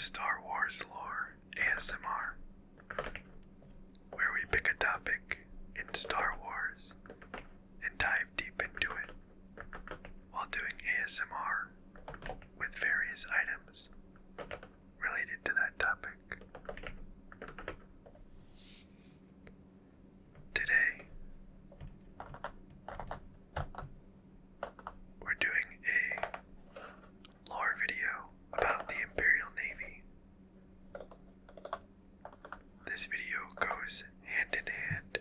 Star Wars Lore ASMR, where we pick a topic in Star Wars and dive deep into it while doing ASMR with various items related to that topic. Today, we're doing a lore video about the Imperial Navy. This video goes hand in hand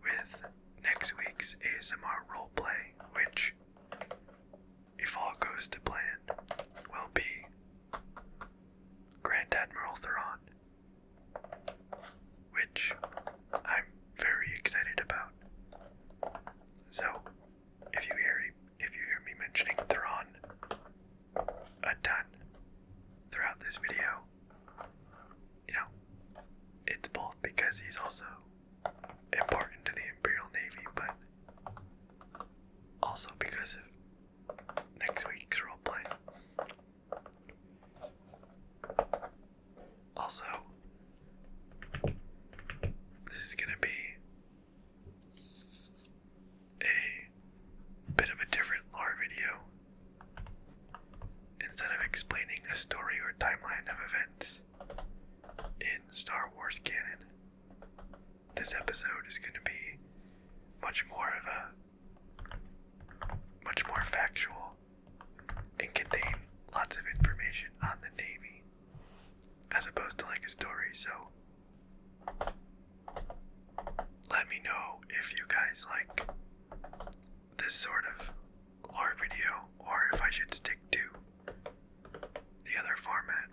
with next week's ASMR roleplay, which, if all goes to plan, will be Grand Admiral Thrawn, which I'm very excited about. So, if you hear me mentioning Thrawn a ton throughout this video, it's both because he's also important to the Imperial Navy, but also because of next week's roleplay. Also, this is gonna be a bit of a different lore video. Instead of explaining a story or timeline of events in Star Wars canon, this episode is going to be much more factual and contain lots of information on the Navy, as opposed to like a story. So let me know if you guys like this sort of lore video, or if I should stick to the other format.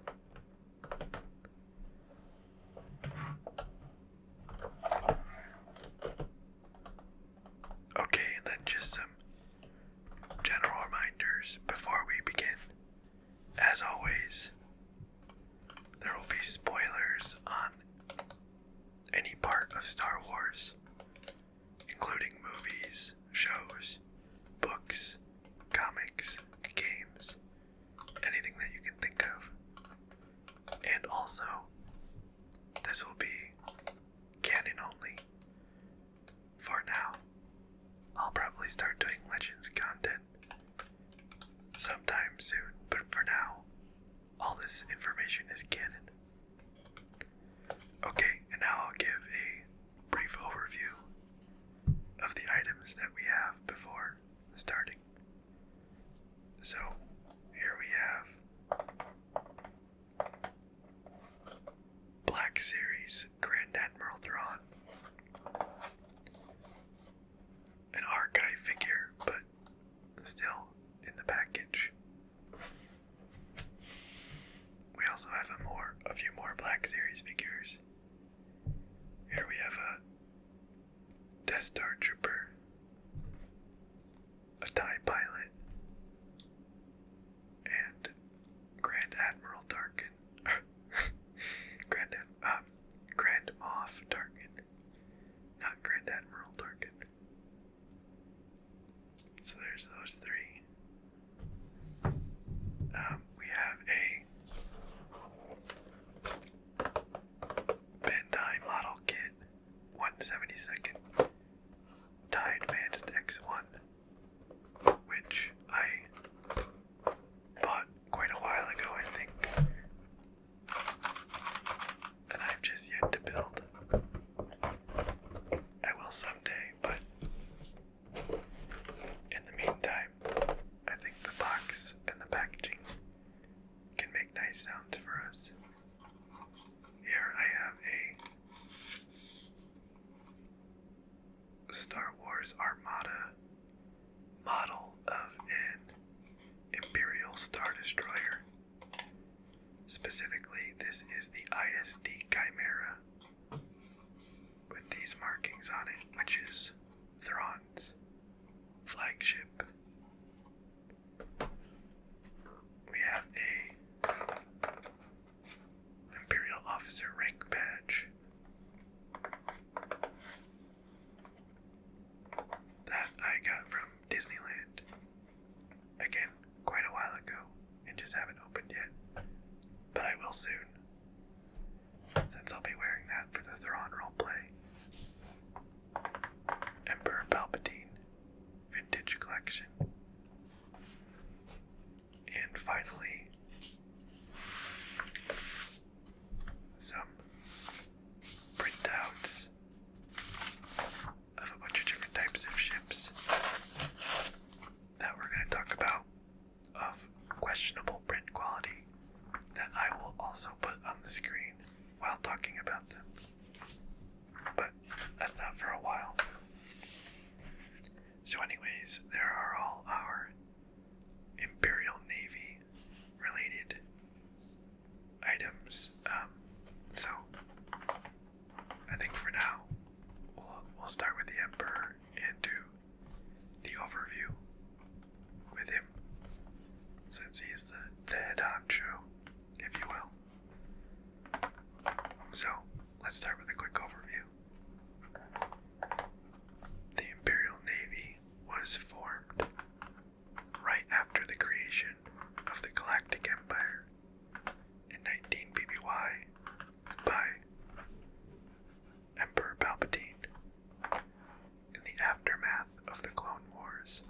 Okay, and then just some general reminders before we begin. As always, there will be spoilers on any part of Star Wars, including movies, shows, books, comics, games, anything that you can think of. And also, this will be canon only for now. I'll probably start doing Legends content sometime soon, but for now, all this information is canon. Okay, and now I'll give a brief overview of the items that we have before starting. So, here we have Black Series Grand Admiral Thrawn, an archive figure, but still in the package. We also have a few more Black Series figures. Here we have a Death Star Trooper, a TIE Pilot, and Grand Admiral Tarkin. Grand Moff Tarkin, not Grand Admiral Tarkin. So there's those three. We have a Bandai model kit, 1/72nd TIE Advanced X1, which I bought quite a while ago, I think, and I've just yet to build. I will someday, but in the meantime, I think the box and the packaging can make nice sounds for us. Here I have a Star Wars Armada model of an Imperial Star Destroyer. Specifically, this is the ISD Chimera, with these markings on it, which is Thrawn's flagship. We have a Imperial Officer rank badge that I got from Disneyland, again, quite a while ago, and just haven't opened yet. But soon, since I'll be wearing that for the Thrawn Roleplay. Emperor Palpatine Vintage Collection. And finally, some printouts of a bunch of different types of ships that we're going to talk about, of questionable print quality, that I will also put on the screen while talking about them. But that's not for a while. So anyways, there are all our Imperial Navy related items. So I think for now we'll start with the Emperor and do the overview with him, since he's the head honcho, if you will. So let's start with a quick overview. The Imperial Navy was formed right after the creation of the Galactic Empire in 19 BBY by Emperor Palpatine in the aftermath of the Clone Wars.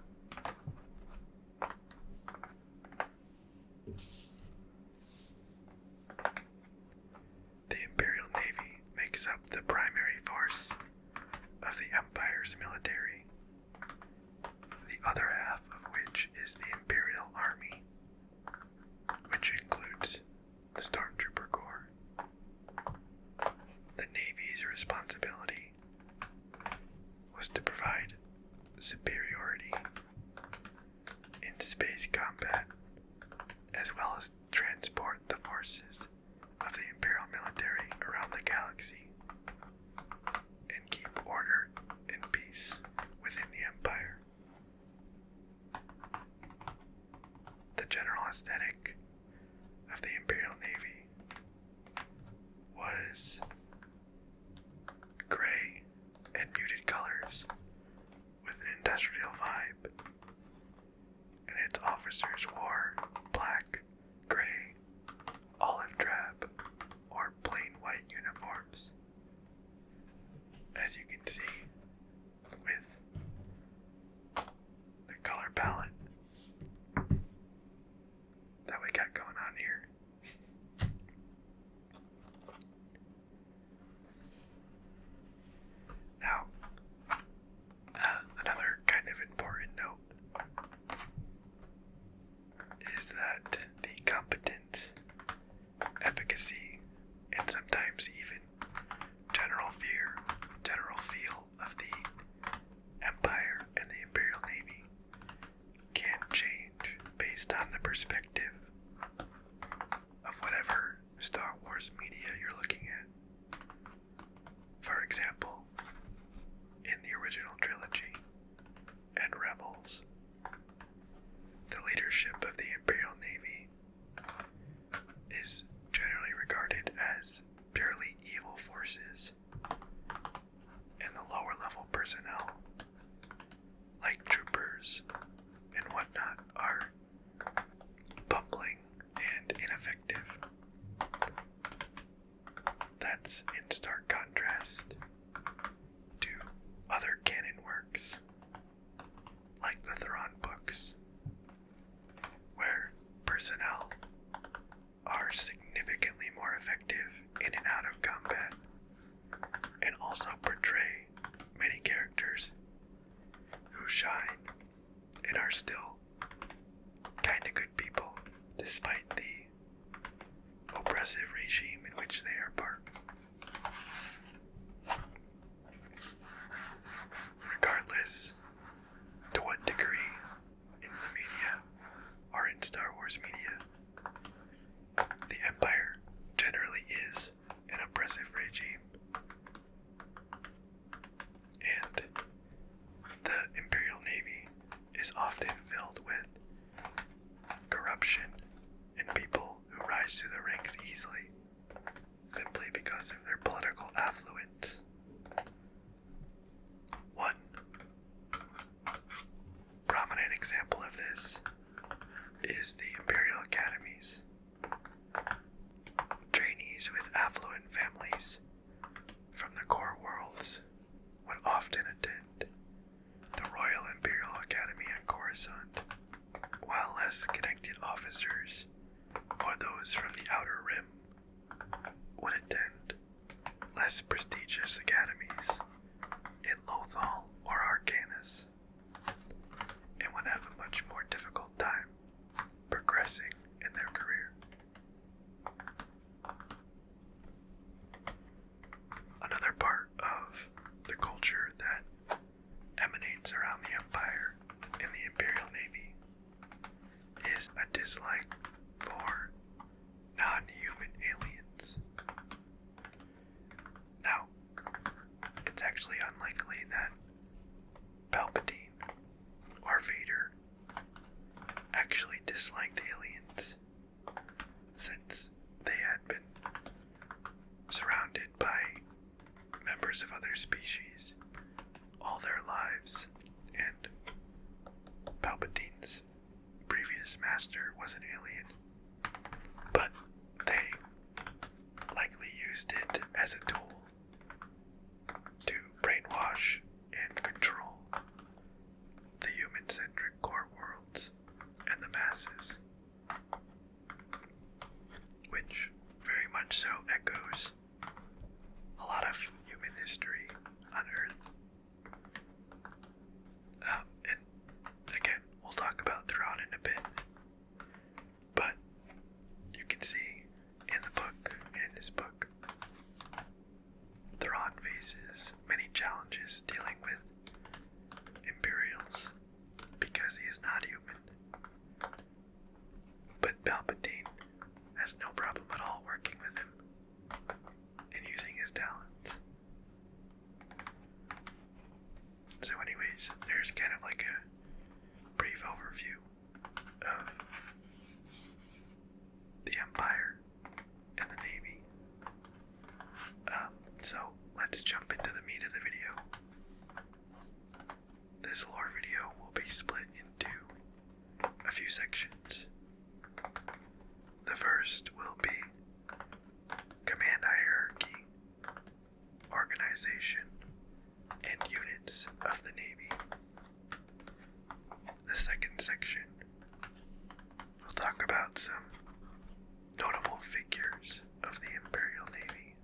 The Imperial Navy makes up the primary force of the Empire's military, the other half of which is the Imperial Army, which includes the Stormtrooper Corps. The Navy's responsibility was to provide superiority in space combat, as well as transport the forces of the Imperial military around the galaxy and keep order and peace within the Empire. The general aesthetic of the Imperial Navy was gray and muted colors with an industrial vibe, and its officers wore black, gray, olive drab, or plain white uniforms. As you can see with the color palette that we got going on here. Now, another kind of important note is that the competence, efficacy, and sometimes even general feel of the Empire and the Imperial Navy can change based on the perspective of whatever Star Wars media you're looking at. For example, in the original trilogy and Rebels, the leadership of the Imperial Navy is generally regarded as purely evil forces, and the lower level personnel, like troopers and whatnot, are bumbling and ineffective. That's in stark contrast to other canon works, like the Thrawn books, where personnel are significantly more effective in and out of combat, and also portray many characters who shine and are still kinda good people, despite the oppressive regime in which they are part. Regardless to what degree in the media or in Star Wars media, the Empire generally is an oppressive regime, and the Imperial Navy is often filled with corruption and people who rise through the ranks easily simply because of their political affluence. One prominent example of this is the Imperial Academies. Those with affluent families from the core worlds would often attend the Royal Imperial Academy at Coruscant, while less connected officers or those from the Outer Rim would attend less prestigious academies in Lothal or Arcanus, and would have a much more difficult time progressing in their career. Another part of the culture that emanates around the Empire in the Imperial Navy is a dislike for non-human aliens. Now, it's actually unlikely that Palpatine or Vader actually disliked aliens, since they had been surrounded by members of other species all their lives, and Palpatine's previous master was an alien, but they likely used it as a tool to brainwash and control the human-centric core worlds and the masses, which very much so echoes a lot of human history on Earth. And again, we'll talk about Thrawn in a bit, but you can see in his book, Thrawn faces many challenges dealing with Imperials because he is not human. But Palpatine has no problem at all working with him and using his talents. So anyways, there's kind of like a brief overview of the Empire and the Navy. So let's jump into the meat of the video. This lore video will be split into a few sections. The first will be command hierarchy, organization, and units of the Navy. The second section will talk about some notable figures of the Imperial Navy.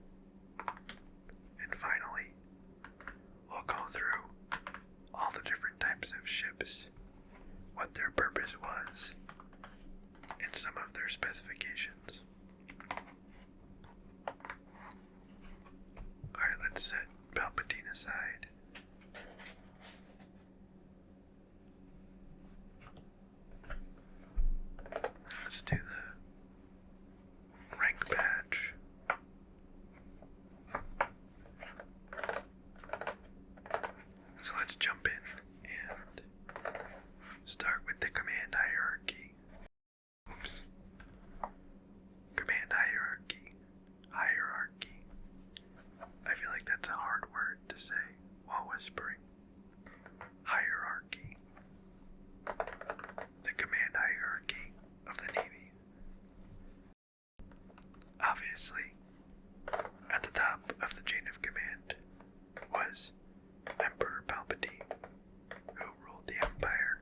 And finally, we'll go through all the different types of ships, what their purpose was, and some of their specifications. Alright, let's set Palpatine aside. Let's do the rank badge. So let's jump in and start with the command hierarchy. Oops. Command hierarchy. Hierarchy. I feel like that's a hard word to say while whispering. Hierarchy. The command hierarchy of the Navy. Obviously, at the top of the chain of command was Emperor Palpatine, who ruled the Empire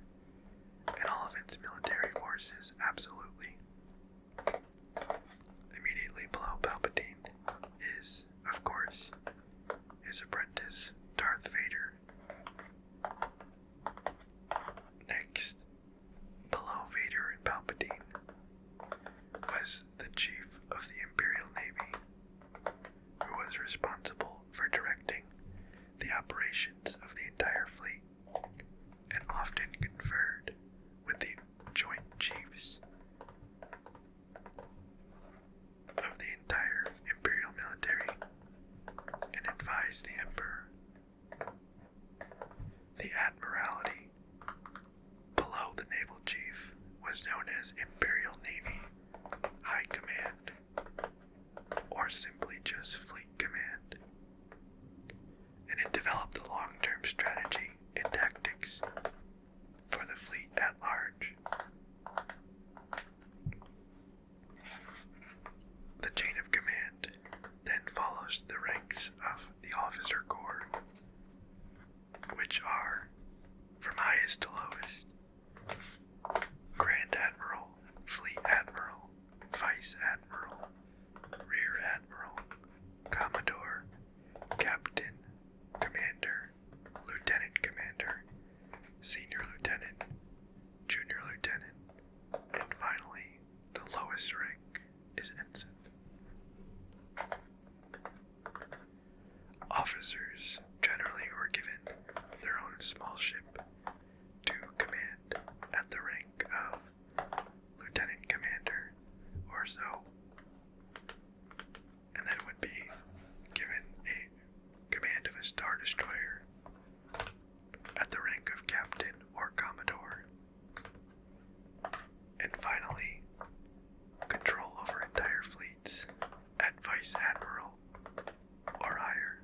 and all of its military forces absolutely. Immediately below Palpatine is, of course, his apprentice, Darth Vader. Next, below Vader and Palpatine, was the chief of the Imperial Navy, who was responsible for directing the operations of the entire fleet, and often conferred with the Joint Chiefs of the entire Imperial military, and advised the Emperor. The Admiralty, below the Naval Chief, was known as Imperial Navy High Command, or simply just Fleet Command, and it developed the long-term strategy and tactics for the fleet at large. The chain of command to command at the rank of Lieutenant Commander or so, and then would be given a command of a Star Destroyer at the rank of Captain or Commodore, and finally, control over entire fleets at Vice Admiral or higher.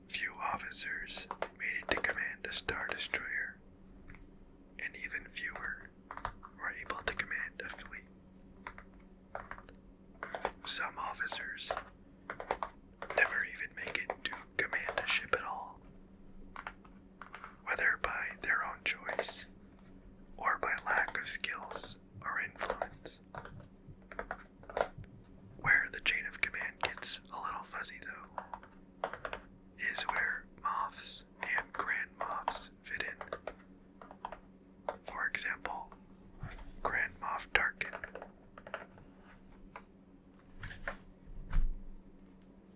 Few officers made it to command a Star Destroyer, and even fewer were able to command a fleet. Some officers never even make it to command a ship at all, whether by their own choice or by lack of skills or influence. Where the chain of command gets a little fuzzy, though, is where Moffs and Grand Moffs fit in. For example, Grand Moff Tarkin.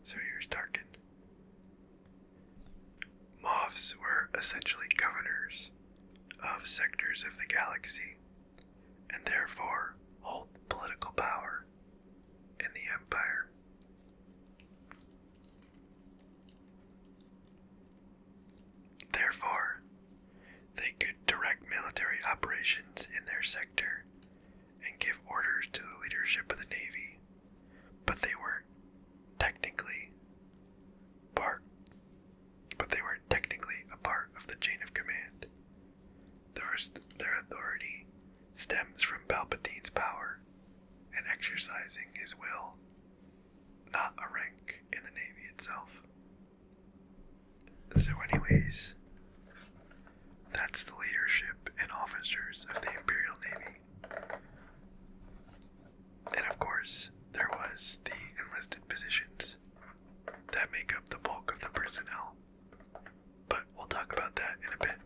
So here's Tarkin. Moffs were essentially governors of sectors of the galaxy, and therefore hold political power in the Empire. Therefore, they could direct military operations in their sector and give orders to the leadership of the Navy, but they weren't technically a part of the chain of command. Their authority stems from Palpatine's power and exercising his will, not a rank in the Navy itself. So anyways, that's the leadership and officers of the Imperial Navy. And of course, there was the enlisted positions that make up the bulk of the personnel. But we'll talk about that in a bit.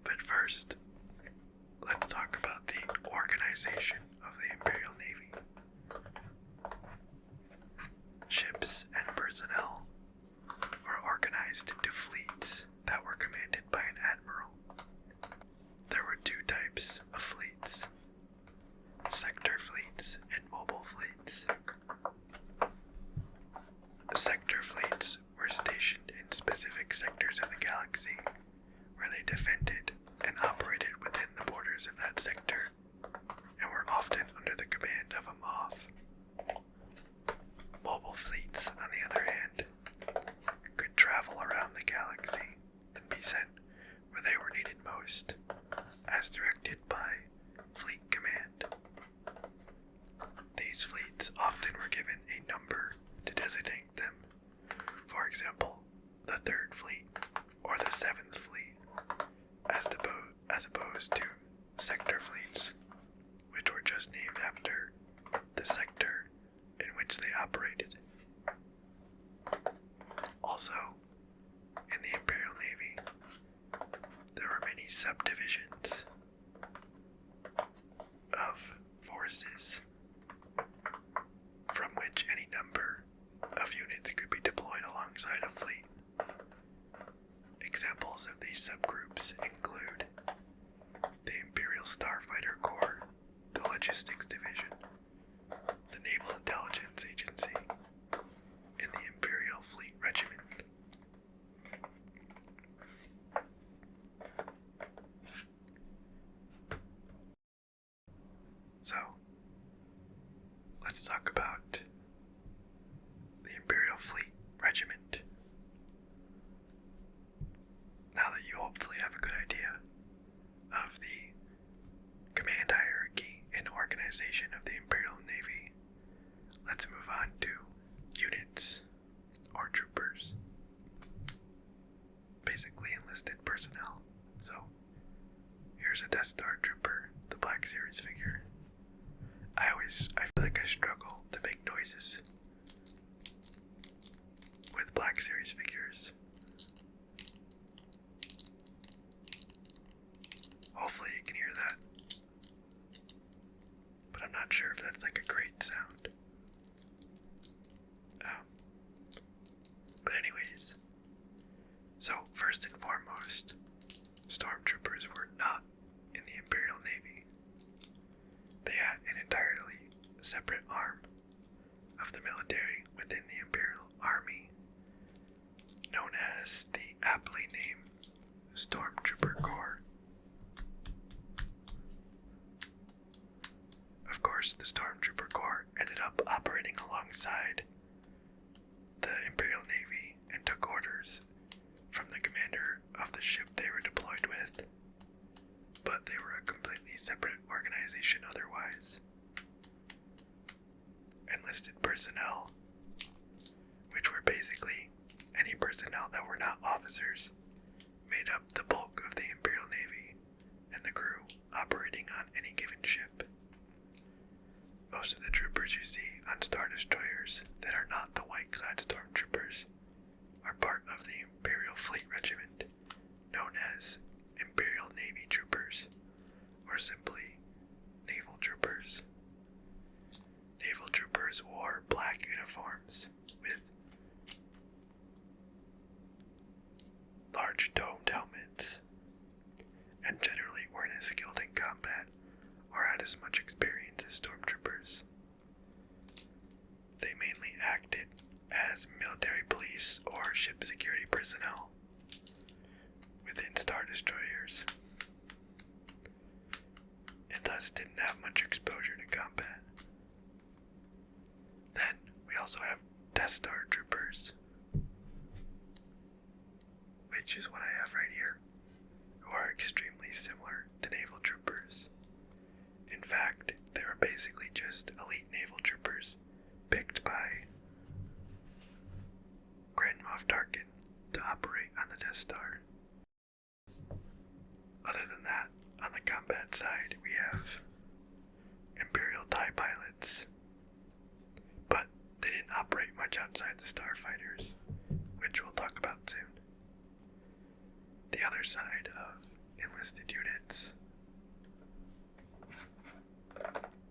But first, let's talk about the organization of the Imperial Navy. Ships and personnel were organized into fleets that were commanded by an admiral. There were two types of fleets: sector fleets and mobile fleets. Sector fleets were stationed in specific sectors of the galaxy, where they defended and operated within the borders of that sector, and were often under the command of a Moff. Mobile fleets, on the other hand, could travel around the galaxy and be sent where they were needed most, as directed by Fleet Command. These fleets often were given a number to designate them. For example, the 3rd Fleet or the 7th Fleet, as opposed to sector fleets, which were just named after the sector in which they operated. Also, in the Imperial Navy, there were many subdivisions of forces from which any number of units could be deployed alongside a fleet. Examples of these subgroups include the Imperial Starfighter Corps, the Logistics Division, the Naval Intelligence Agency, and the Imperial Fleet Regiment. So, let's talk about the Imperial Fleet Regiment. Now that you hopefully have a good idea of the command hierarchy and organization of the Imperial Navy, let's move on to units or troopers. Basically enlisted personnel. So, here's a Death Star trooper, the Black Series figure. I feel like I struggle to make noises with Black Series figures. Hopefully you can hear that. But I'm not sure if that's like a great sound. But anyways, so First and foremost, stormtroopers were not in the Imperial Navy. They had an entirely separate arm of the military within the Imperial Army, known as the aptly named Stormtrooper Corps. Of course, the Stormtrooper Corps ended up operating alongside the Imperial Navy and took orders from the commander of the ship they were deployed with, but they were a completely separate organization otherwise. Enlisted personnel, which were basically any personnel that were not officers, made up the bulk of the Imperial Navy and the crew operating on any given ship. Most of the troopers you see on Star Destroyers that are not the white-clad stormtroopers are part of the Imperial Fleet Regiment, known as Imperial Navy Troopers, or simply Naval Troopers. Naval Troopers wore black uniforms with large domed helmets, and generally weren't as skilled in combat or had as much experience as stormtroopers. They mainly acted as military police or ship security personnel within Star Destroyers, and thus didn't have much exposure to combat. Then we also have Death Star Troopers, which is what I have right here, who are extremely similar to Naval Troopers. In fact, they were basically just elite Naval Troopers picked by Grand Moff Tarkin to operate on the Death Star. Other than that, on the combat side, we have Imperial TIE pilots, but they didn't operate much outside the starfighters, which we'll talk about soon. The other side of enlisted units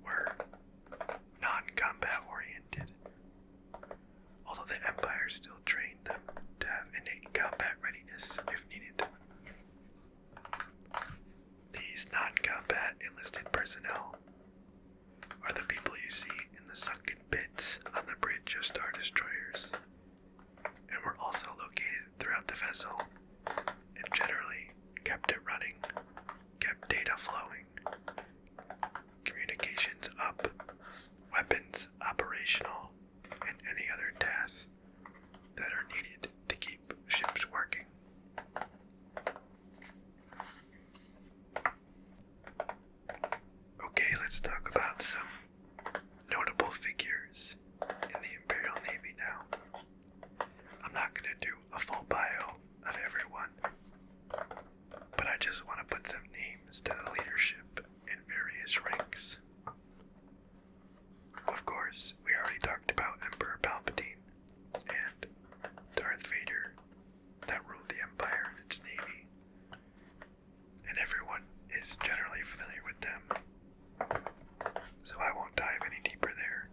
were non-combat oriented, although the Empire still trained them to have innate combat readiness if needed. These non-combat enlisted personnel are the people you see in the sunken pits on the bridge of Star Destroyers, and were also located throughout the vessel, and generally kept it running, kept data flowing, communications up, weapons operational, and any other tasks that are needed to keep ships working. Okay, let's talk about some notable figures in the Imperial Navy now. I'm not going to do a full bio of everyone, but I just want to put some names to the leadership in various ranks. Of course, we already talked about Emperor Palpatine and Darth Vader that ruled the Empire and its navy, and everyone is generally familiar with them, so I won't dive any deeper there.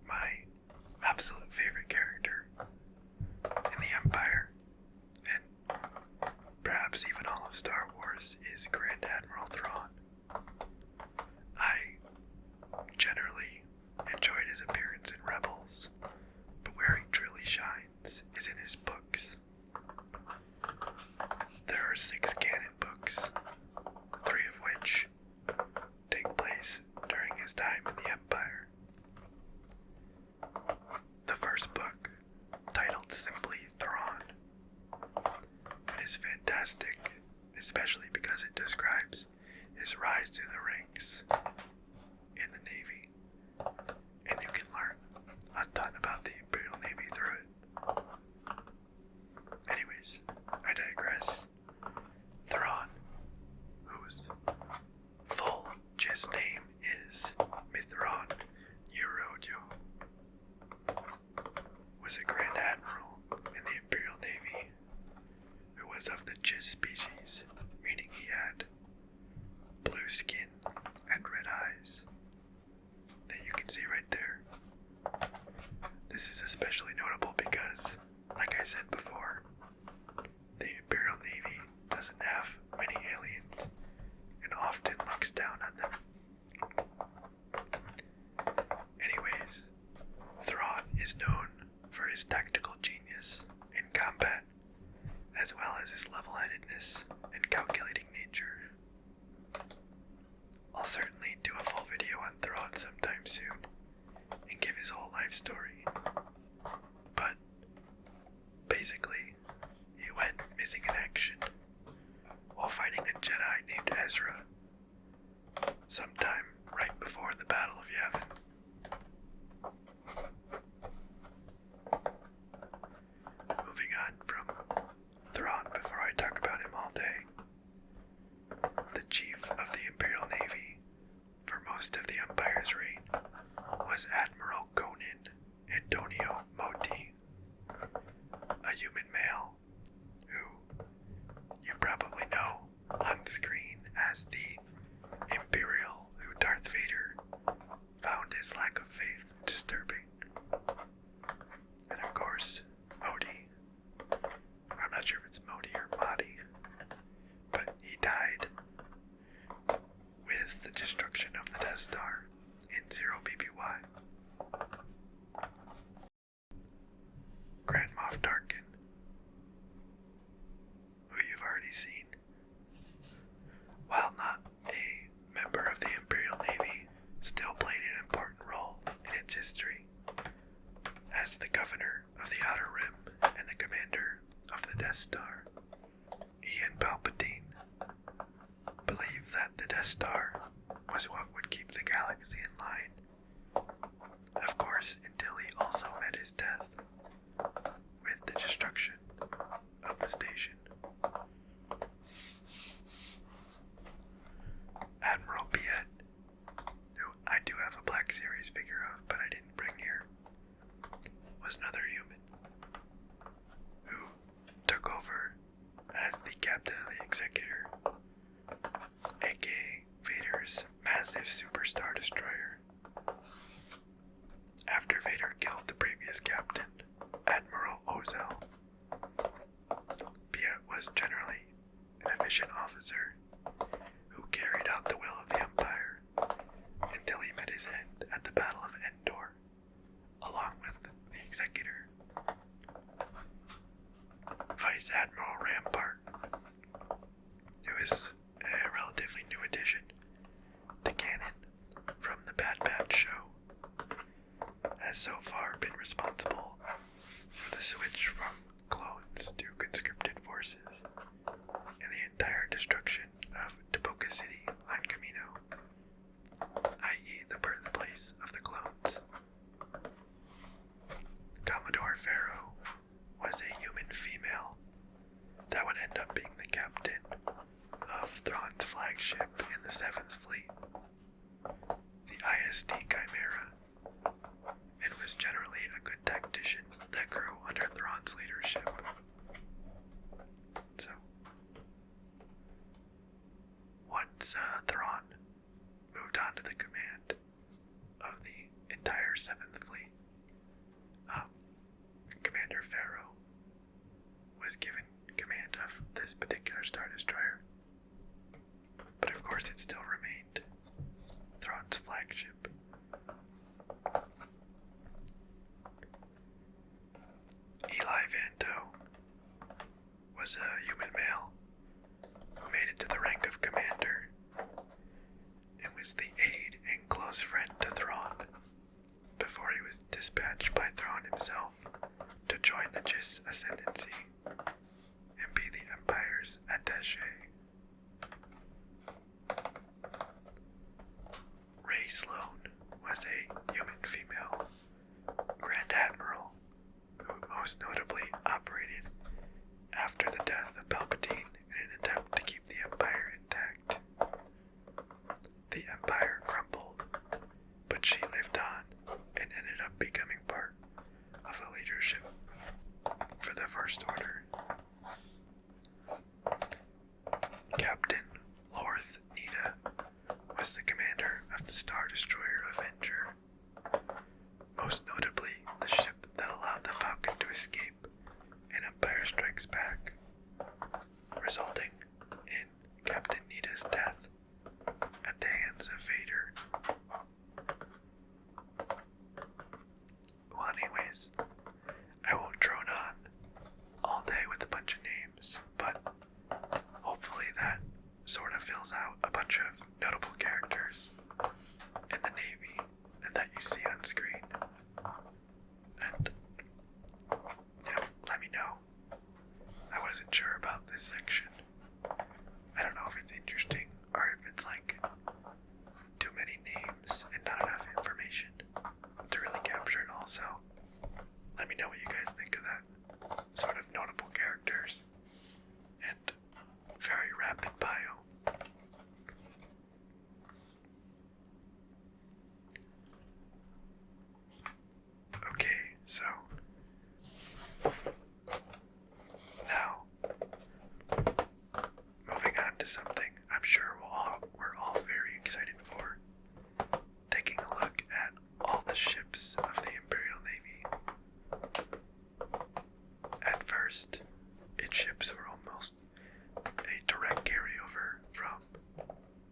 My absolute favorite character in the Empire, and perhaps even all of Star Wars, is Grand Admiral Thrawn. I generally enjoyed his appearance in Rebels, but where he truly shines is in his books. There are 6 canon books, 3 of which take place during his time in the Empire. The first book, titled simply Thrawn, is fantastic, especially because it describes his rise through the ranks in the Navy, and you can learn a ton about the Imperial Navy through it. Anyways, I digress. Thrawn, whose full just name is Thrawn Roleplay, was a Grand Admiral in the Imperial Navy who was of the Chiss species, meaning he had blue skin and red eyes that you can see right there. This is especially notable because, like I said before, the Imperial Navy doesn't have many aliens and often looks down on them. Anyways, Thrawn is known for his tactical genius in combat, as well as his level-headedness and calculating nature. I'll certainly do a full video on Thrawn sometime soon and give his whole life story. But basically, he went missing in action while fighting a Jedi named Ezra sometime right before the Battle of Yavin. Moving on from Thrawn before I talk about him all day. The chief of the Imperial Navy for most of the Empire's reign was Admiral Conan Antonio Moti, a human male who you probably know on screen as the Imperial who Darth Vader found his lack of faith disturbing. And of course, Moti, I'm not sure if it's Moti or Madi, but he died with the destruction of the Death Star in 0 BBY. Grand Moff Tarkin, who you've already seen. While not a member of the Imperial Navy, still played an important role in its history as the governor of the Outer Rim and the commander of the Death Star. Ian Palpatine believed that the Death Star was what would keep the galaxy in line. Of course, until he also met his death with the destruction of the station. Admiral Piet, who I do have a Black Series figure of, but I didn't bring here, was another human who took over as the captain of the Executor, aka Vader's massive Super Star Destroyer. After Vader killed the previous captain, Admiral Ozell, Piet was generally an efficient officer who carried out the will of the Empire until he met his end at the Battle of Endor, along with the Executor. Vice Admiral Rampart, who is a relatively new addition to canon from the Bad Batch show, has so far been responsible for the switch from clones to conscripted forces and the entire destruction of Taboka City on Kamino, i.e. the birthplace of the clones. Commodore Pharaoh was a human female that would end up being the captain of Thrawn's flagship in the 7th Fleet, the ISD Chimera, and was generally a good tactician that grew under Thrawn's leadership. So, once Thrawn moved on to the command of the entire 7th Fleet, Commander Pharaoh was given command of this particular Star Destroyer. But of course it still remained Thrawn's flagship. Eli Vanto was a human male who made it to the rank of commander and was the aide and close friend to Thrawn before he was dispatched by Thrawn himself to join the Chiss Ascendancy and be the Empire's attaché. Rey Sloane was a human female Grand Admiral who most notably operated after the death of Palpatine in an attempt to keep the Empire intact. The Empire crumbled, but she lived on and ended up becoming part of the leadership for the First Order. Captain Lorth Nita was the commander of the Star Destroyer Avenger, most notably the ship escape in Empire Strikes Back, resulting in Captain Nita's death at the hands of Vader. Well, anyways, I won't drone on all day with a bunch of names, but hopefully that sort of fills out a bunch of notable characters in the Navy that you see on screen. And, let me know. I wasn't sure about this section. I don't know if it's interesting or if it's like too many names and not enough information to really capture it all. So let me know what you guys think of that. Sort of notable characters and very rapid bio. Okay, so now moving on to something I'm sure we're all very excited for. Taking a look at all the ships of the Imperial Navy. At first, its ships were almost a direct carryover from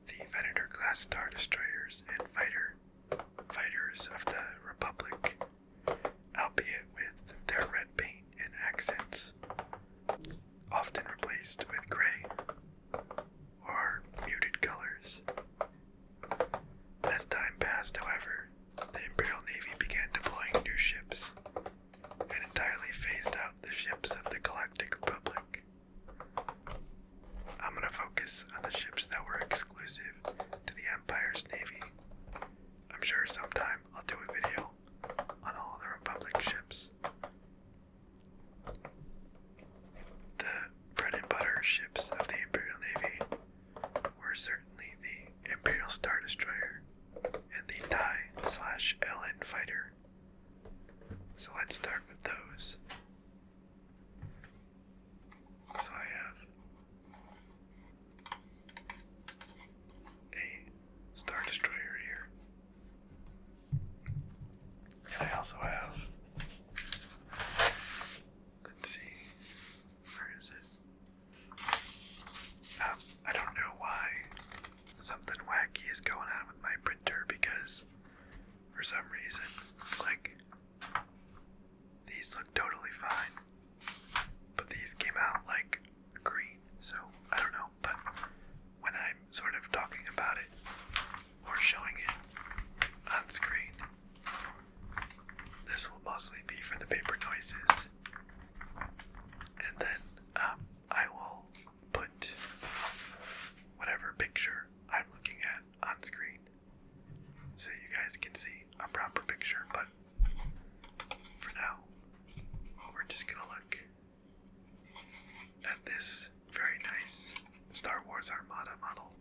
the Venator-class Star Destroyers and fighters of the Republic, albeit with their red paint and accents, often replaced with gray or muted colors. As time passed, however, the Imperial Navy began deploying new ships and entirely phased out the ships of the Galactic Republic. I'm going to focus on the ships that were exclusive to the Empire's Navy. I'm sure sometime I'll do a video on all the Republic ships. The bread and butter ships of the Imperial Navy were certainly the Imperial Star Destroyer and the TIE/LN fighter. So let's start with those. So I have a Star Destroyer here. And I also have, let's see, where is it? I don't know why something wacky is going on with my printer, because for some reason, like, these look totally fine, but these came out like green, so I don't know. But when I'm sort of talking about it or showing it on screen, this will mostly be for the paper noises, and then I will put whatever picture I'm looking at on screen so you guys can see a proper picture. But for now, we're just gonna look at this very nice Star Wars Armada model.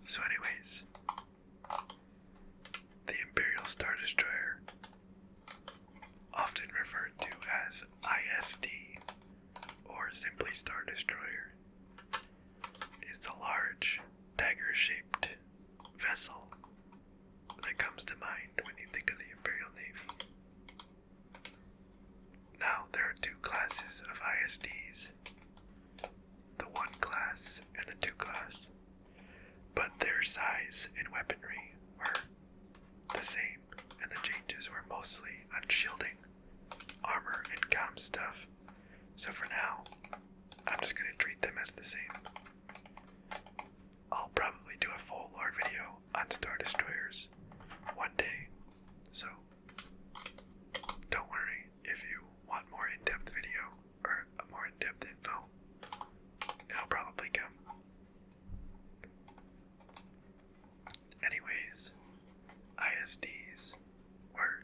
So anyways, the Imperial Star Destroyer, often referred to as ISD or simply Star Destroyer, is the large dagger-shaped vessel that comes to mind when you think of the Imperial Navy. Now, there are two classes of ISDs, the 1 class and the 2 class, but their size and weaponry were the same, and the changes were mostly on shielding, armor, and comm stuff. So for now, I'm just going to treat them as the same. I'll probably do a full lore video on Star Destroyers one day, so don't worry if you want more in-depth video or a more in-depth info. It'll probably come. Anyways, ISDs were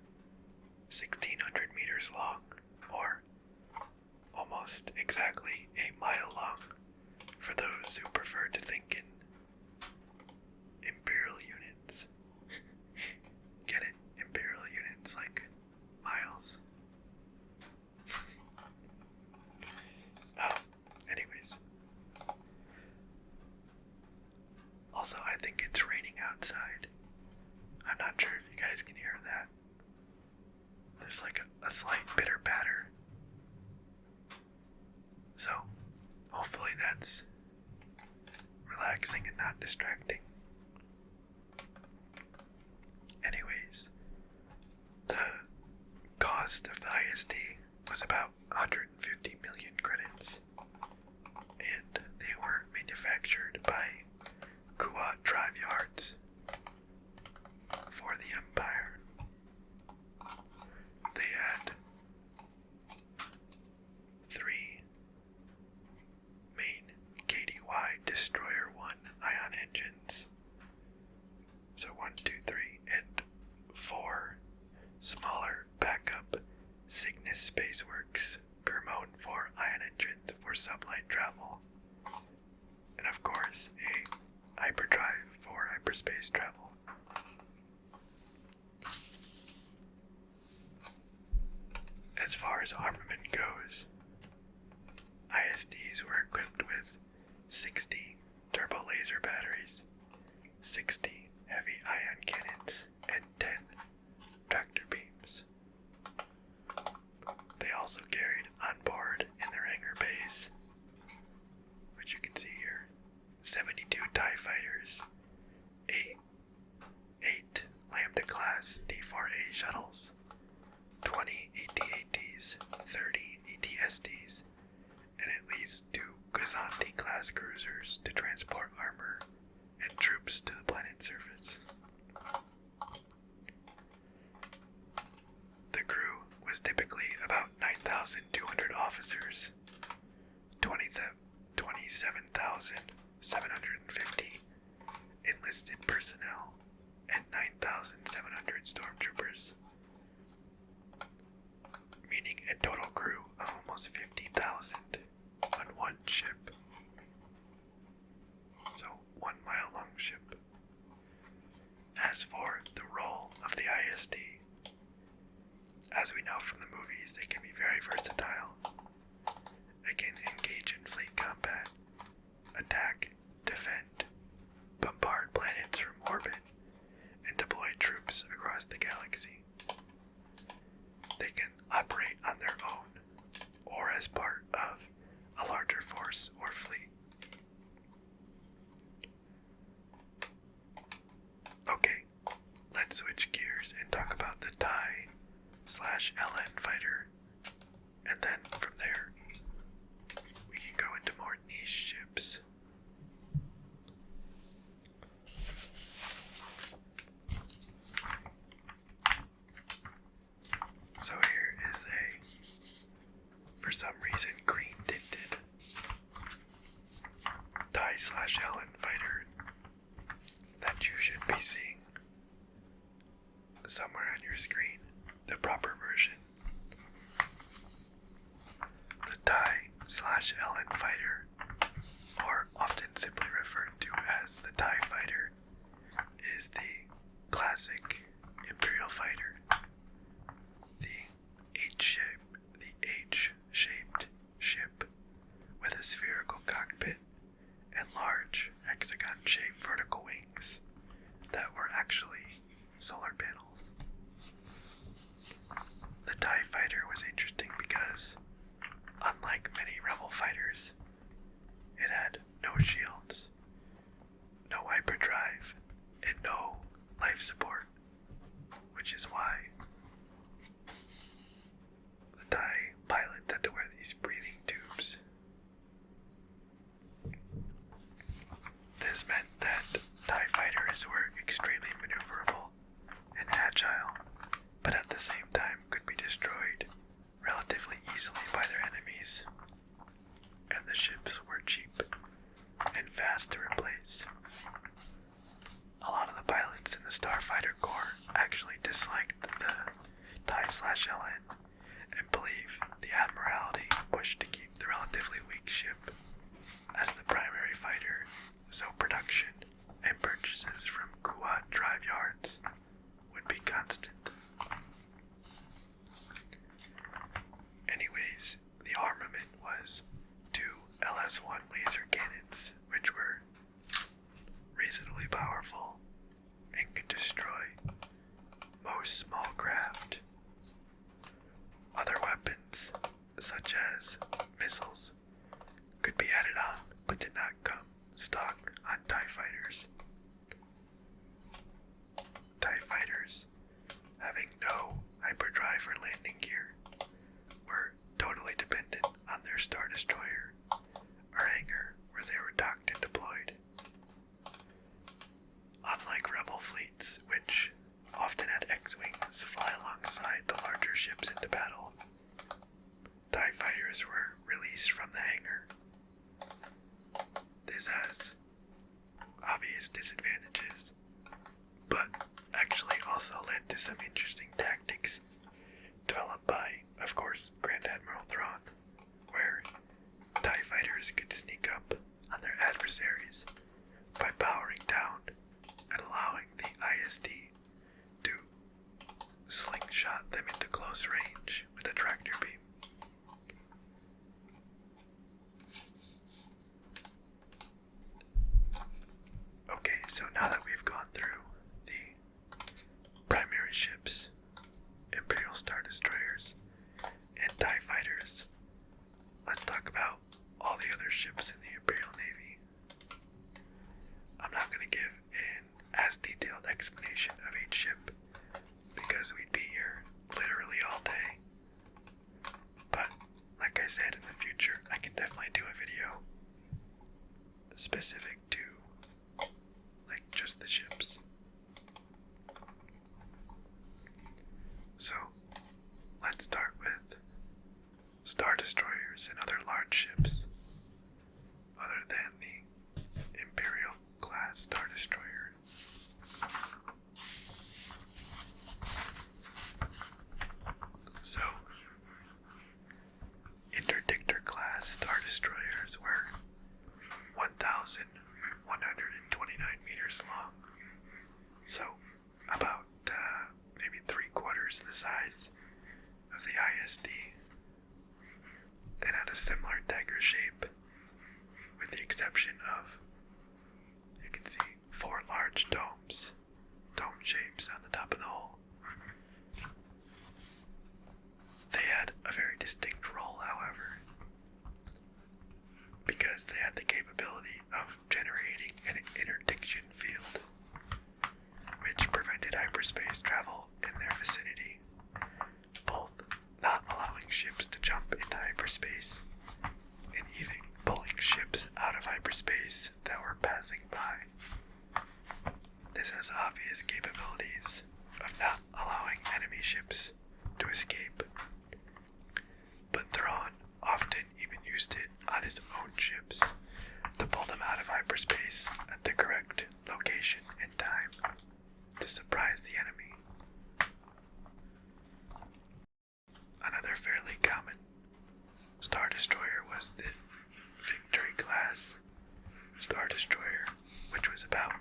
1,600 meters long, or almost exactly a mile long, for those who prefer to think in imperial units. Get it? Imperial units, like miles. Anyways. Also, I think it's raining outside. I'm not sure if you guys can hear that. there's like a slight bitter batter. So, hopefully that's relaxing and not distracting. Anyways, the cost of the ISD was about 150 million credits, and they were manufactured by Kuat Drive Yards for the Empire. They had 3 main KDY Destroyer 1 ion engines, so 1, 2, 3, and 4 smaller backup Cygnus Spaceworks Gurmone 4 ion engines for sublight travel, and of course a hyperdrive for hyperspace travel. As far as armament goes, ISDs were equipped with 60 turbo laser batteries, 60 heavy ion cannons, and 10 tractor beams. They also carried on board in their hangar bays, which you can see here, 72 TIE fighters, 8 Lambda-class D4A shuttles, 20 AT-ATs, 30 AT-STs, and at least 2 Gazanti-class cruisers to transport armor and troops to the planet's surface. The crew was typically about 9,200 officers, 27,750 enlisted personnel, and 9,700 stormtroopers, meaning a total crew of almost 50,000 on one ship. So, 1 mile long ship. As for the role of the ISD, as we know from the movies, they can be very versatile. They can engage in fleet combat, attack, defend, bombard planets from orbit, and deploy troops across the galaxy. They can operate on their own, or as part of a larger force or fleet. Okay, let's switch gears and talk about the TIE/LN fighter, and then from there, we can go into more niche ships. So here is for some reason, green tinted TIE/LN fighter that you should be seeing somewhere on your screen, the proper version. The TIE/LN fighter, or often simply referred to as the TIE fighter, is the classic Imperial fighter. The H-shaped ship with a spherical cockpit and large hexagon-shaped vertical wings that were actually solar panels. The TIE fighter was interesting because, unlike many rebel fighters, it had no shields, no hyperdrive, and no life support, which is why the TIE pilots had to wear these breathing tubes. This meant that TIE fighters were extremely maneuverable and agile, but at the same time could be destroyed relatively easily by their enemies, and the ships were cheap and fast to replace. A lot of the pilots in the Starfighter Corps actually disliked the TIE/LN and believe the Admiralty pushed to keep the relatively weak ship as the primary fighter, so production and purchases from Kuat Drive Yards would be constant. Anyways, the armament was 2 LS-1 laser cannons, which were reasonably powerful and could destroy most small craft. such as missiles, could be added on but did not come stock on TIE fighters. TIE fighters, having no hyperdrive or landing gear, were totally dependent on their Star Destroyer or hangar where they were docked and deployed. Unlike Rebel fleets, which often had X-Wings fly alongside the larger ships into battle, TIE fighters were released from the hangar. This has obvious disadvantages, but actually also led to some interesting tactics developed by, of course, Grand Admiral Thrawn, where TIE fighters could sneak up on their adversaries by powering down and allowing the ISD to slingshot them into close range with a tractor beam. Okay, so now that we've gone through the primary ships, Imperial Star Destroyers, and TIE Fighters, let's talk about all the other ships in the Imperial Navy. I'm not going to give an as detailed explanation of each ship because we'd be here literally all day. But, like I said, in the future, I can definitely do a video specific to just the ships. So, let's start with Star Destroyers and other large ships other than the Imperial class Star Destroyer. So, Interdictor class Star Destroyers were 1,129 meters long, so about maybe 3/4 the size of the ISD, and had a similar dagger shape, with the exception of, you can see 4 large dome shapes on the top of the hull. They had a very distinct role, however, because they had the capability of generating an interdiction field, which prevented hyperspace travel in their vicinity, both not allowing ships to jump into hyperspace and even pulling ships out of hyperspace that were passing by. This has obvious capabilities of not allowing enemy ships to escape, but Thrawn often even used it on his own ships to pull them out of hyperspace at the correct location and time to surprise the enemy. Another fairly common Star Destroyer was the Victory class Star Destroyer, which was about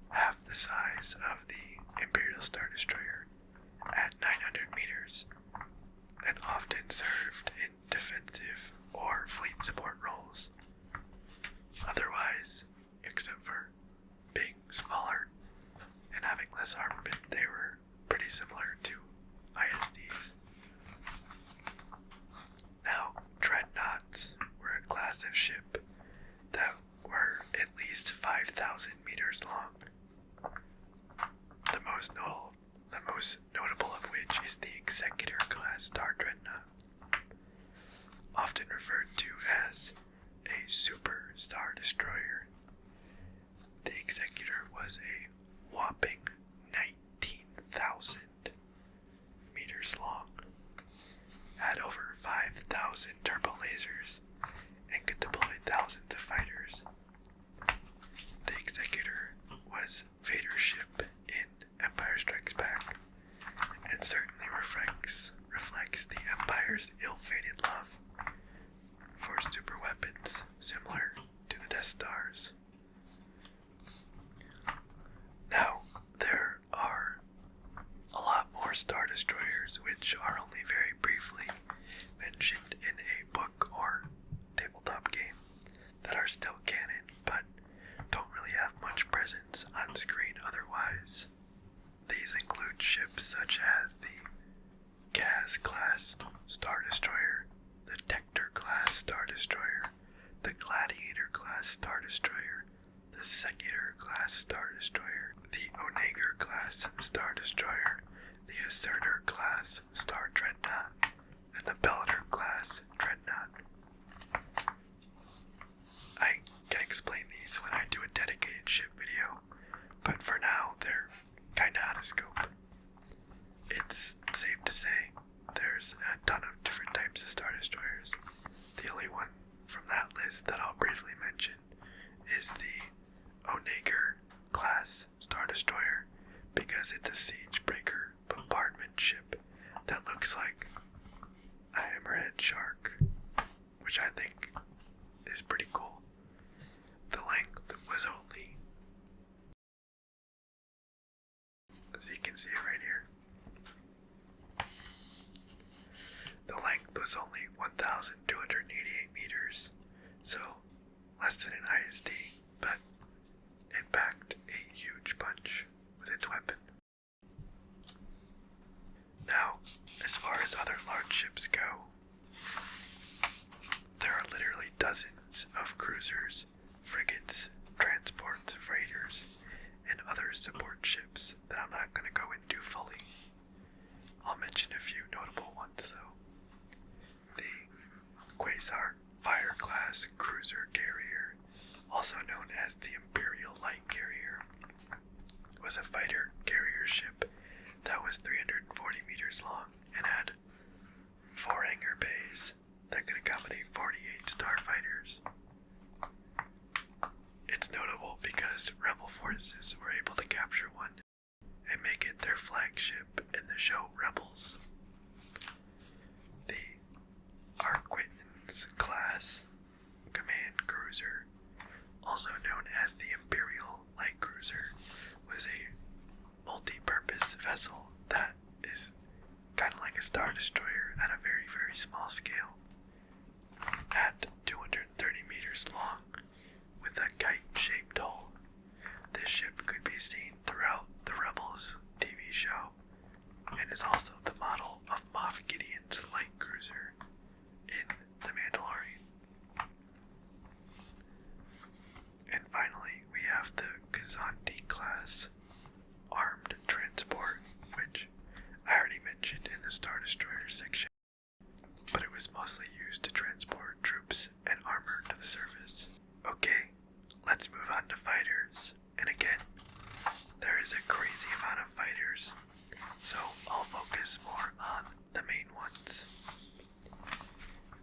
half the size of the Imperial Star Destroyer at 900 meters and often served in defensive or fleet support roles. Otherwise, except for being smaller and having less armament, they were pretty similar to ISDs. Now, dreadnoughts were a class of ship that were at least 5,000 meters long. The most notable of which is the Executor class Star Dreadnought, often referred to as a Super Star Destroyer. The Executor was a whopping 19,000 meters long, had over 5,000 turbo lasers, and could deploy thousands of fighters. The Executor was Vader's ship in Empire Strikes Back, and certainly reflects the Empire's ill-fated love for super weapons similar to the Death Stars. Now, there are a lot more Star Destroyers which are only very briefly mentioned in a book or tabletop game that are still canon, but don't really have much presence on screen otherwise. These include ships such as the Kaz class Star Destroyer, the Tector-class Star Destroyer, the Gladiator-class Star Destroyer, the Secutor-class Star Destroyer, the Onager-class Star Destroyer, the Assertor-class Star Dreadnought, and the Bellator-class Dreadnought. I can explain these when I do a dedicated ship video, but for now they're kinda out of scope. It's safe to say there's a ton of different types of Star Destroyers. The only one from that list that I'll briefly mention is the Onager class Star Destroyer, because it's a siege breaker bombardment ship that looks like a hammerhead shark, which I think is pretty cool. The length was only, as you can see it right here, the length was only 1,288 meters, so less than an ISD, but it packed a huge punch with its weapon. Now, as far as other large ships go, there are literally dozens of cruisers, frigates, transports, freighters, and other support ships that I'm not going to go into fully. I'll mention a few notable ones though. The Quasar Fire class cruiser carrier, also known as the Imperial Light Carrier, was a fighter carrier ship that was 340 meters long and had 4 hangar bays that could accommodate 48 starfighters. It's notable because rebel forces were able to capture one and make it their flagship in the show Rebels. The Arquitens class command cruiser, also known as the Imperial Light Cruiser, was a multi-purpose vessel that is kind of like a Star Destroyer at a very, very small scale. At 230 meters long, with a kite-shaped hull, this ship could be seen throughout the Rebels TV show, and is also the model of Moff Gideon's light cruiser in The Mandalorian. And finally, we have the Kazanti class armed transport, which I already mentioned in the Star Destroyer section, but it was mostly used to transport troops and armor to the surface. Okay, let's move on to fighters, and again, there is a crazy amount of fighters, so I'll focus more on the main ones.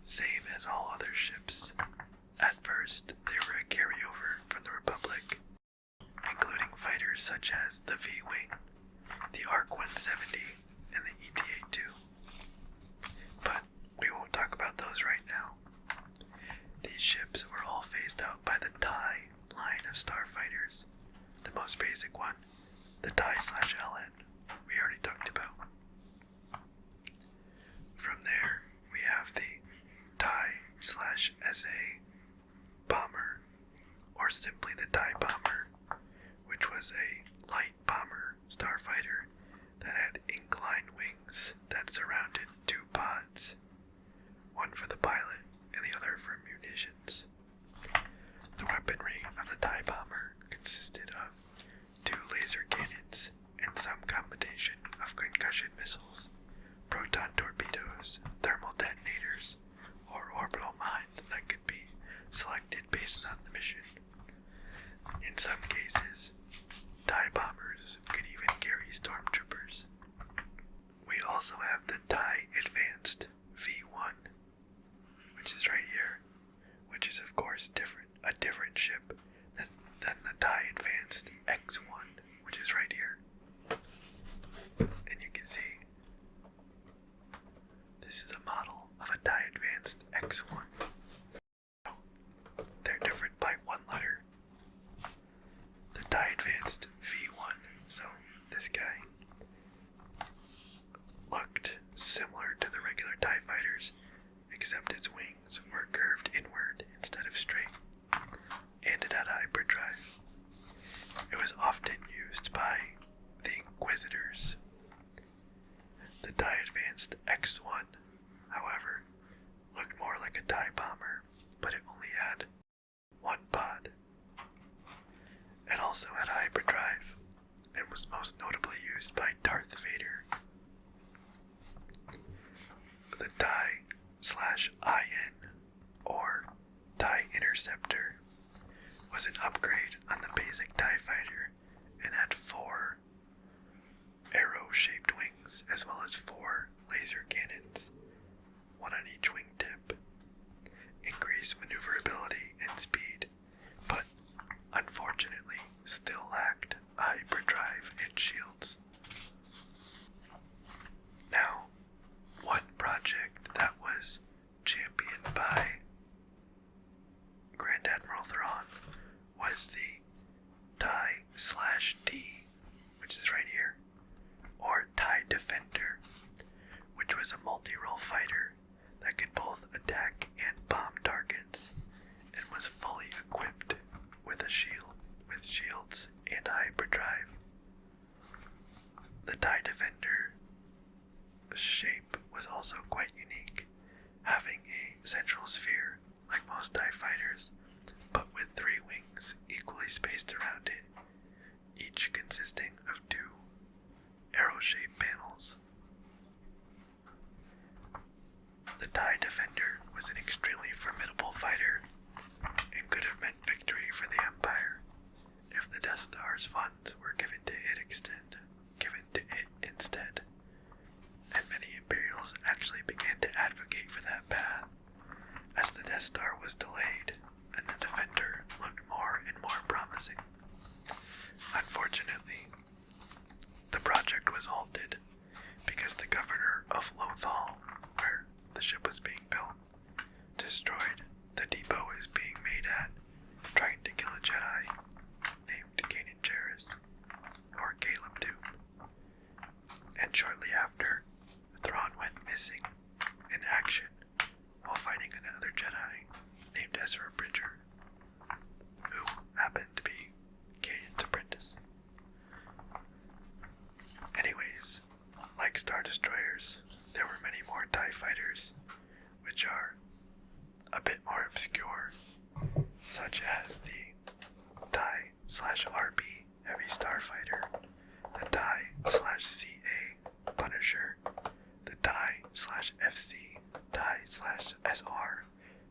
Same as all other ships. At first, they were a carryover from the Republic, including fighters such as the V-Wing, the ARC-170, and the ETA-2. But we won't talk about those right now. These ships were all phased out by the TIE line of starfighters. The most basic one, the TIE/LN, we already talked about. From there, we have the TIE/SA bomber, or simply the TIE bomber, which was a light bomber starfighter that had inclined wings that surrounded 2 pods, one for the pilot and the other for munitions. The weaponry of the TIE bomber consisted of 2 laser cannons and some combination of concussion missiles, proton torpedoes, thermal detonators, or orbital mines that could be selected based on the mission. In some cases, TIE bombers could even carry stormtroopers. We also have the TIE Advanced V1, which is right here, which is of course a different ship than the TIE Advanced X1, which is right here. And you can see, this is a model of a TIE Advanced X1. They're different by 1 letter. The TIE Advanced V1, so this guy looked similar to the regular TIE fighters, except its wings were curved inward instead of straight, and it had a hyperdrive. It was often used by the Inquisitors. The TIE Advanced X1, however, looked more like a TIE bomber, but it only had one pod. It also had hyperdrive, and was most notably used by Darth Vader. The TIE/IN, or TIE Interceptor, was an upgrade on the basic TIE fighter and had 4 arrow-shaped wings as well as 4 laser cannons, 1 on each wingtip. Increased maneuverability and speed, but unfortunately still lacked hyperdrive and shields. Now, one project that was championed by Grand Admiral Thrawn was the TIE/D, which is right here, or TIE Defender, which was a multi-role fighter that could both attack and bomb targets, and was fully equipped with shields and hyperdrive. The TIE Defender shape was also quite unique, having a central sphere like most TIE fighters, but with 3 wings equally spaced around it, each consisting of 2 arrow-shaped panels. The TIE Defender was an extremely formidable fighter and could have meant victory for the Empire if the Death Star's funds were given to it instead. And many Imperials actually began to advocate for that path, as the Death Star was delayed and the Defender looked more and more promising. Unfortunately, the project was halted because the governor of Lothal, where the ship was being built, destroyed the depot it was being made at, trying to kill a Jedi named Kanan Jarrus, or Caleb Doom. And shortly after, Thrawn went missing in action while fighting another Jedi named Ezra Bridger, who happened to be Kanan's apprentice. Anyways, like Star Destroyers, there were many more TIE fighters, which are a bit more obscure, such as the TIE/RB Heavy Starfighter, the TIE/CA Punisher, the TIE/FC, TIE/SR,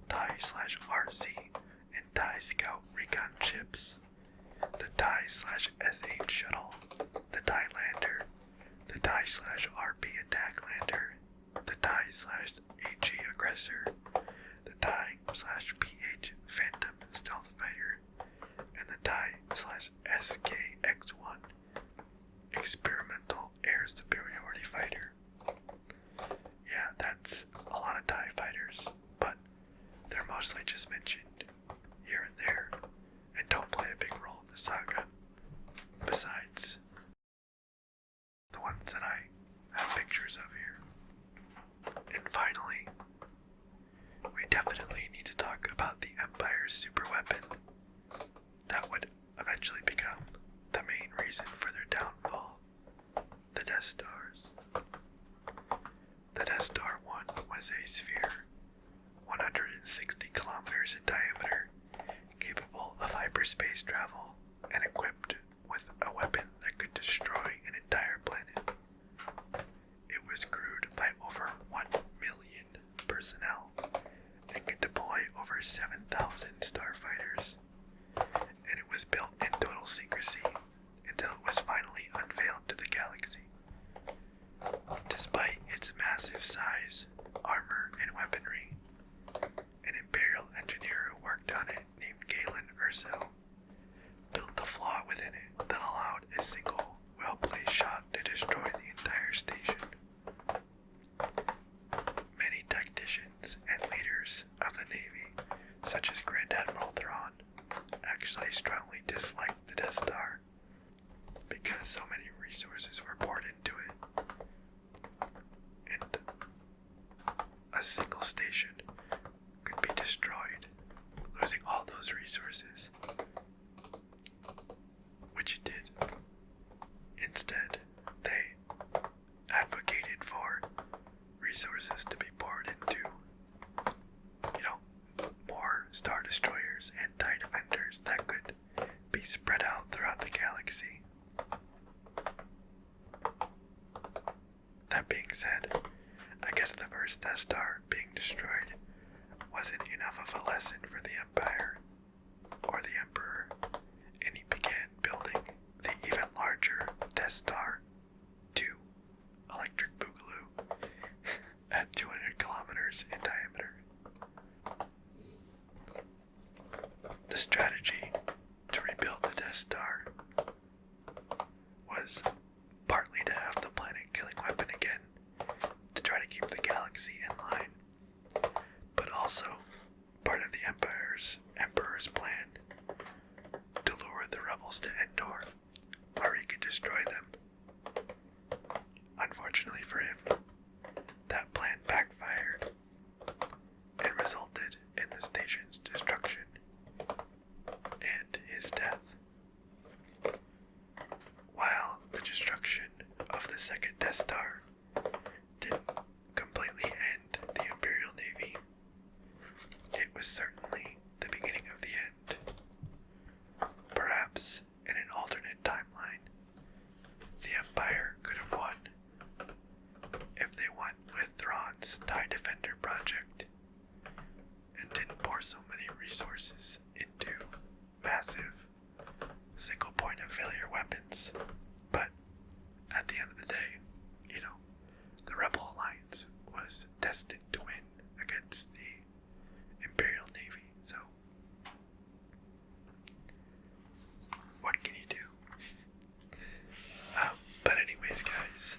TIE/RC, and TIE Scout Recon ships, the TIE/SH Shuttle, the TIE Lander, the TIE/RB Attack Lander, the TIE/AG Aggressor, the TIE/PH Phantom Stealth Fighter, and the TIE/SKX-1 Experimental Air Superiority Fighter. Yeah, that's a lot of TIE fighters, but they're mostly just mentioned here and there, and don't play a big role in the saga, besides the ones that I have pictures of here. And finally, we definitely need to talk about the Empire's superweapon that would eventually become the main reason for their downfall, the Death Stars. The Death Star 1 was a sphere, 160 kilometers in diameter, capable of hyperspace travel, and equipped with a weapon that could destroy an entire planet. It was crewed by over 1 million personnel and could deploy over 7,000 starfighters, and it was built in total secrecy until it was finally unveiled to the galaxy. Despite its massive size, armor, and weaponry, an Imperial engineer who worked on it named Galen Erso built the flaw within it that allowed a single well-placed shot to destroy the entire station. Many tacticians and leaders of the Navy, such as Grand Admiral Thrawn, actually strongly disliked the Death Star because so many resources were poured into it, and a single station could be destroyed, losing all those resources, which it did. Instead, they advocated for resources to be poured into destroyers and TIE defenders that could be spread out throughout the galaxy. That being said, I guess the first Death Star being destroyed wasn't enough of a lesson for the Empire or the Emperor, and he began building the even larger Death Star 2 Electric Boogaloo at 200 kilometers in diameter. The strategy to rebuild the Death Star was partly to have the planet-killing weapon again, to try to keep the galaxy in line, but also part of the Emperor's plan to lure the rebels to Endor, where he could destroy them. Unfortunately for him, that plan backfired and resulted in the station's destruction and his death. While the destruction of the second Death Star didn't completely end the Imperial Navy, it was certainly the beginning of the end. Perhaps in an alternate timeline, the Empire could have won if they went with Thrawn's TIE Defender project and didn't pour so many resources into massive single point of failure weapons. But at the end of the day, the Rebel Alliance was destined to win against the Imperial Navy, so what can you do? But anyways, guys,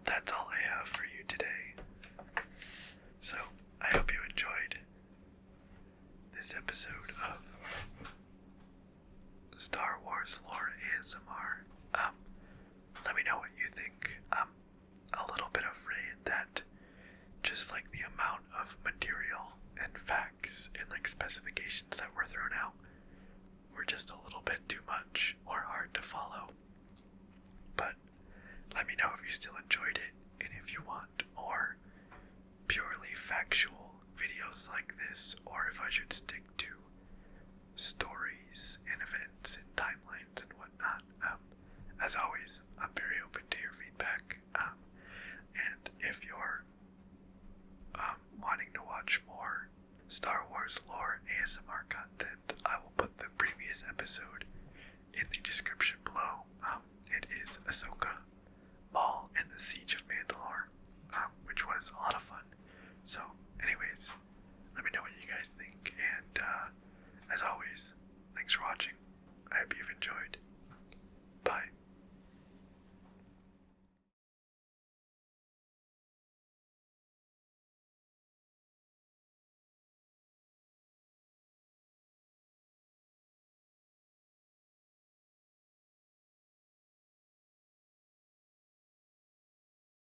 that's all I have for you today. So I hope you enjoyed this episode of Star Wars Lore ASMR. Let me know what you think. I'm a little bit afraid that just like the amount of material and facts and specifications that were thrown out were just a little bit too much or hard to follow. But let me know if you still enjoyed it and if you want more purely factual videos like this, or if I should stick to stories and events and timelines and whatnot. As always, I'm very open to your feedback, and if you're wanting to watch more Star Wars Lore ASMR content, I will put the previous episode in the description below. It is Ahsoka